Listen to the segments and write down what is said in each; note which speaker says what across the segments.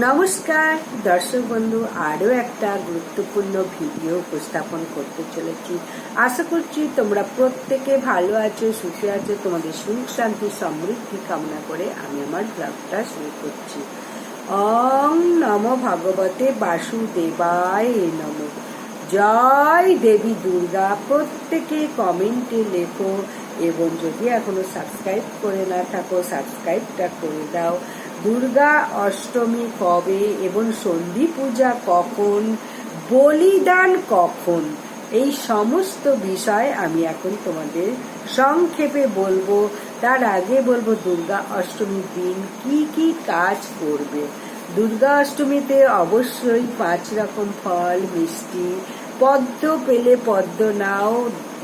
Speaker 1: নমস্কার দর্শক বন্ধু, আরো একটা গুরুত্বপূর্ণ ভিডিও উপস্থাপন করতে চলেছি। আশা করছি তোমরা প্রত্যেকে ভালো আছো, সুখে আছো। তোমাদের সুখ শান্তি সমৃদ্ধি কামনা করে আমি আমার ব্লগটা শুরু করছি। ওং নমো ভগবতে বাসুদেবায় নমো। জয় দেবী দুর্গা। প্রত্যেকে কমেন্টে লেখো এবং যদি এখনো সাবস্ক্রাইব করে না থাকো সাবস্ক্রাইবটা করে দাও। দুর্গা অষ্টমী কবে এবং সন্ধি পূজা কখন, বলিদান কখন, এই সমস্ত বিষয় আমি এখন তোমাদের সংক্ষেপে বলবো। তার আগে বলবো দুর্গা অষ্টমীর দিন কি কি কাজ করবে। দুর্গা অষ্টমীতে অবশ্যই 5 রকম ফল, মিষ্টি, পদ্ম পেলে পদ্ম নাও,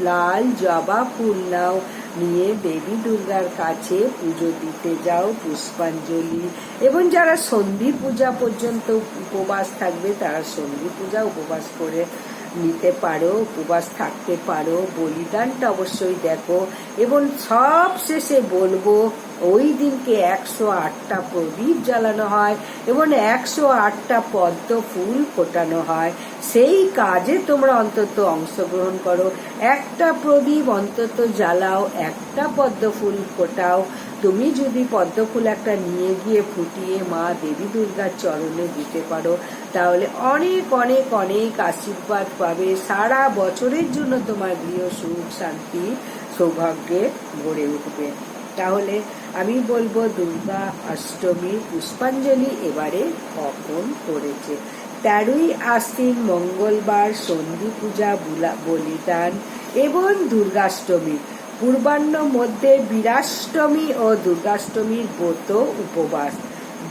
Speaker 1: লাল জবা ফুল নাও, নিয়ে দেবী দুর্গার কাছে পুজো দিতে যাও, পুষ্পাঞ্জলি। এবং যারা সন্ধি পূজা পর্যন্ত উপবাস থাকবে তারা সন্ধি পূজা উপবাস করে নিতে পারো, উপবাস থাকতে পারো। বলিদানটা অবশ্যই দেখো। এবং সব শেষে বলবো ওই দিনকে 108টা প্রদীপ জ্বালানো হয় এবং 108টা পদ্ম ফুল ফোটানো হয়। সেই কাজে তোমরা অন্তত অংশগ্রহণ করো। একটা প্রদীপ অন্তত জ্বালাও, একটা পদ্ম ফুল ফোটাও। তুমি যদি পদ্ম ফুল একটা নিয়ে গিয়ে ফুটিয়ে মা দেবী দুর্গার চরণে দিতে পারো তাহলে অনেক অনেক অনেক আশীর্বাদ পাবে। সারা বছরের জন্য তোমার গৃহ সুখ শান্তি সৌভাগ্যে ভরে উঠবে। তাহলে আমি বলবো দুর্গা অষ্টমী পুষ্পাঞ্জলি এবারে কখন করেছে। 13ই আশ্বিন মঙ্গলবার সন্ধি পূজা, বলিদান এবং দুর্গাষ্টমী। পূর্বাহ্ন মধ্যে বীরাষ্টমী ও দুর্গাষ্টমীর ব্রত উপবাস।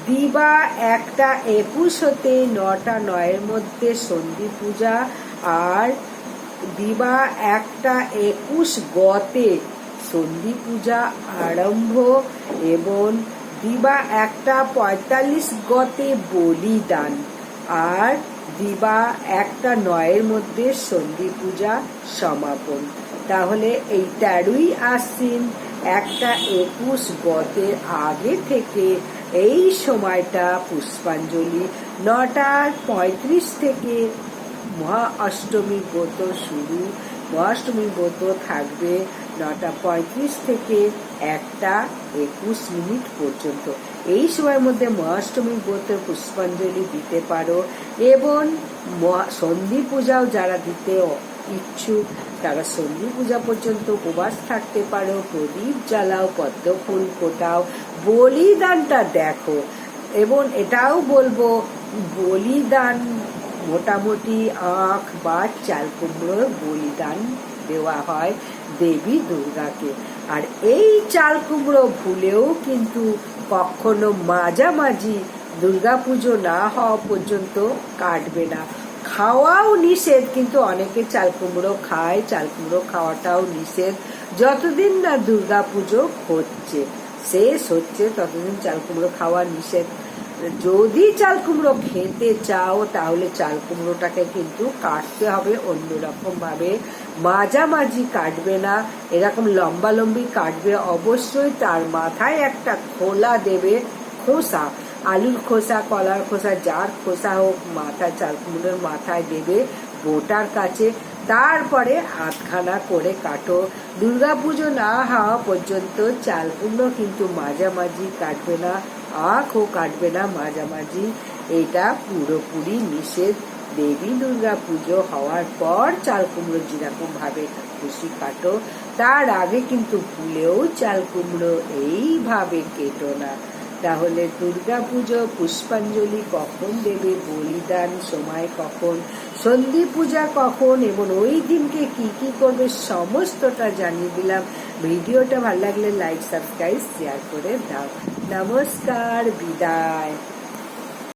Speaker 1: দিবা 1টা 21 হতে 9টা 9 মধ্যে সন্ধি পূজা আর দিবা 1টা 21 গতে সন্ধি পূজা আরম্ভ এবং দিবা 1টা 45 গতে বলিদান আর দিবা 1টা 9 মধ্যে সন্ধি পূজা সমাপন। তাহলে এই 13ই আশ্বিন 1টা 21 গতের আগে থেকে এই সময়টা পুষ্পাঞ্জলি, 9টা 35 থেকে মহা অষ্টমী ব্রত শুরু। মহাষ্টমী ব্রত থাকবে 9টা 35 থেকে 1টা 21 পর্যন্ত। এই সময়ের মধ্যে মহাষ্টমী ব্রত পুষ্পাঞ্জলি দিতে পারো এবং সন্ধি পূজাও যারা দিতে ইচ্ছুক তারা সন্ধি পূজা পর্যন্ত উপবাস থাকতে পারো। প্রদীপ জ্বালাও, পদ্ম ফুল ফোটাও, বলিদানটা দেখো। এবং এটাও বলবো বলিদান মোটামুটি আখ বা চাল কুমড়োর বলিদান দেওয়া হয় দেবী দুর্গাকে। আর এই চাল কুমড়ো ভুলেও কিন্তু কখনো মাঝামাঝি দুর্গাপুজো না হওয়া পর্যন্ত কাটবে না। খাওয়াও নিষেধ, কিন্তু অনেকে চাল কুমড়ো খায়, চাল কুমড়ো খাওয়াটাও নিষেধ। যতদিন না দুর্গাপুজো হচ্ছে শেষ হচ্ছে ততদিন চাল কুমড়ো খাওয়া নিষেধ। যদি চাল কুমড়ো খেতে চাও তাহলে চাল কুমড়োটাকে কিন্তু কাটতে হবে অন্যরকম ভাবে, মাঝামাঝি কাটবে না, এরকম লম্বা লম্বি কাটবে অবশ্যই। তার মাথায় একটা খোলা দেবে, খোসা, আলুর খোসা, কলার খোসা, যার খোসা হোক মাথা চাল কুমড়োর মাথায় দেবে বোটার কাছে। তারপরে 8খানা করে কাটো। দুর্গাপুজো না হওয়া পর্যন্ত চাল কুমড়ো কিন্তু মাঝামাঝি কাটবে না, আখও কাটবে না মাঝামাঝি। এটা পুরোপুরি নিষেধ। দেবী দুর্গা পুজো হওয়ার পর চাল কুমড়ো যেরকম ভাবে খুশি কাটো, তার আগে কিন্তু ভুলেও চাল কুমড়ো এইভাবে কেটো না। তাহলে দুর্গা পুজো পুষ্পাঞ্জলি কখন দেবে, বলিদান সময় কখন, সন্ধি পূজা কখন এবং ওই দিনকে কি কি করবে সমস্তটা জানিয়ে দিলাম। ভিডিওটা ভালো লাগলে লাইক, সাবস্ক্রাইব, শেয়ার করে দাও। নমস্কার, বিদায়।